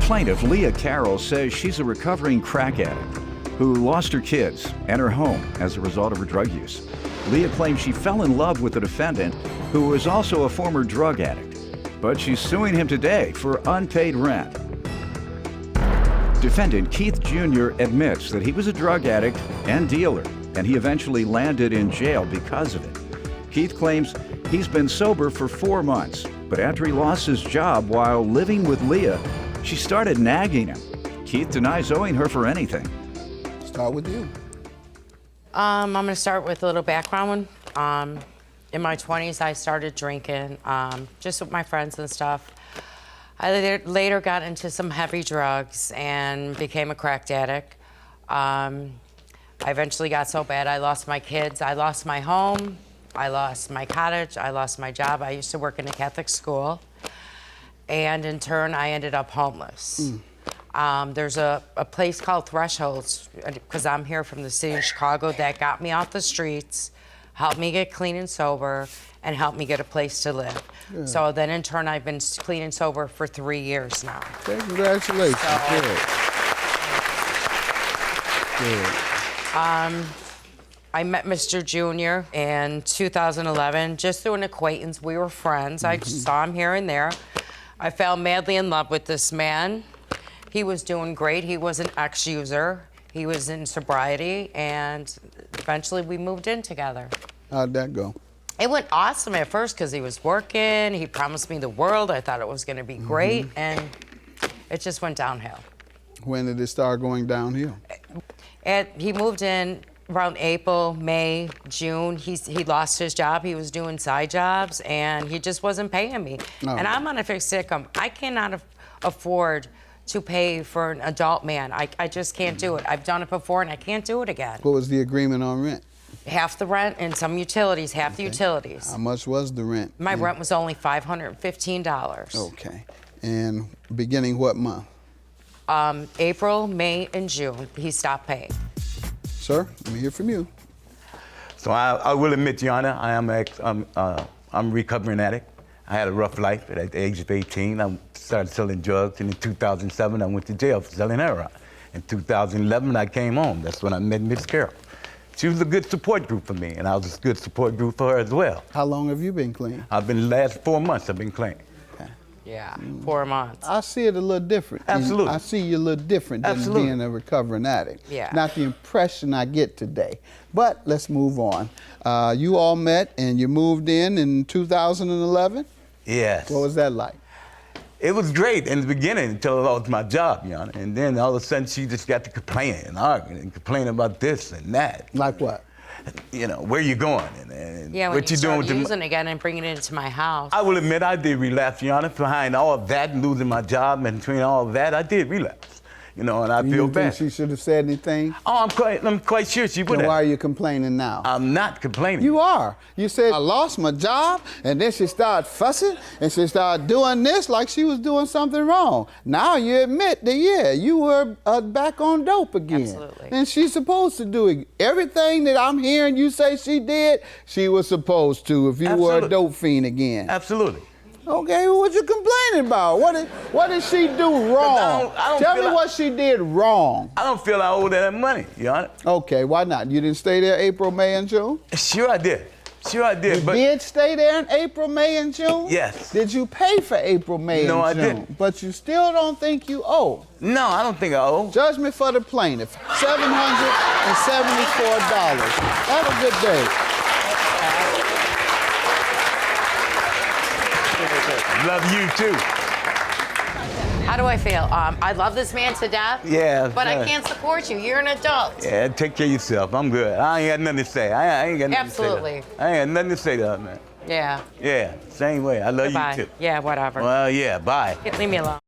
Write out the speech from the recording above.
plaintiff, Leah Carroll, says she's a recovering crack addict who lost her kids and her home as a result of her drug use. Leah claims she fell in love with the defendant, who was also a former drug addict, but she's suing him today for unpaid rent. Defendant Keith Jr. admits that he was a drug addict and dealer, and he eventually landed in jail because of it. Keith claims he's been sober for 4 months, but after he lost his job while living with Leah, she started nagging him. Keith denies owing her for anything. Start with you. I'm going to start with a little background. In my 20s, I started drinking, just with my friends and stuff. I later got into some heavy drugs and became a crack addict. I eventually got so bad I lost my kids, I lost my home, I lost my cottage, I lost my job. I used to work in a Catholic school, and in turn, I ended up homeless. There's a place called Thresholds, because I'm here from the city of Chicago, that got me off the streets, helped me get clean and sober, and helped me get a place to live. Yeah. So then in turn, I've been clean and sober for 3 years now. Okay, congratulations. Good. I met Mr. Jr. in 2011, just through an acquaintance. We were friends. I saw him here and there. I fell madly in love with this man. He was doing great. He was an ex-user. He was in sobriety, and eventually we moved in together. How'd that go? It went awesome at first because he was working. He promised me the world. I thought it was going to be great, and it just went downhill. When did it start going downhill? He moved in around April, May, June. He lost his job. He was doing side jobs, and he just wasn't paying me. Oh. And I'm on a fixed income. I cannot afford to pay for an adult man. I just can't do it. I've done it before, and I can't do it again. What was the agreement on rent? Half the rent and some utilities, half the utilities. How much was the rent? My rent was only $515. Okay. And beginning what month? April, May, and June, he stopped paying. Sir, let me hear from you. So I will admit, Your Honor, I'm a recovering addict. I had a rough life. At the age of 18, I started selling drugs, and in 2007, I went to jail for selling heroin. In 2011, I came home. That's when I met Miss Carroll. She was a good support group for me, and I was a good support group for her as well. How long have you been clean? I've been the last 4 months I've been clean. Okay. Yeah, 4 months. I see it a little different. Absolutely. I see you a little different than being a recovering addict. Yeah. Not the impression I get today. But let's move on. You all met and you moved in 2011? Yes. What was that like? It was great in the beginning until I lost my job, Your Honor. And then all of a sudden she just got to complaining and arguing and complaining about this and that. Like what? You know, where you going and yeah, what you doing with using it again and bringing it into my house. I will admit I did relapse, Your Honor. Behind all of that and losing my job and between all of that, I did relapse. You know, and I feel bad. You think she should have said anything? Oh, I'm quite sure she would have. Then why are you complaining now? I'm not complaining. You are. You said, I lost my job, and then she started fussing, and she started doing this like she was doing something wrong. Now you admit that, yeah, you were back on dope again. Absolutely. And she's supposed to do everything that I'm hearing you say she did, she was supposed to if you were a dope fiend again. Absolutely. Okay, well, what you complaining about? What did she do wrong? Tell me what she did wrong. I don't feel I owe that money, Your Honor. Okay, why not? You didn't stay there April, May, and June? Sure I did. Sure I did. You did stay there in April, May, and June? Yes. Did you pay for April, May, and June? No, I didn't. But you still don't think you owe? No, I don't think I owe. Judgment for the plaintiff, $774. Have a good day. Love you too. How do I feel? I love this man to death. Yeah. But I can't support you. You're an adult. Yeah, take care of yourself. I'm good. I ain't got nothing to say. I ain't got nothing Absolutely. to say. I ain't got nothing to say to her, man. Yeah. Yeah, same way. I love Goodbye. you too. Yeah, whatever. Well, yeah, bye. Leave me alone.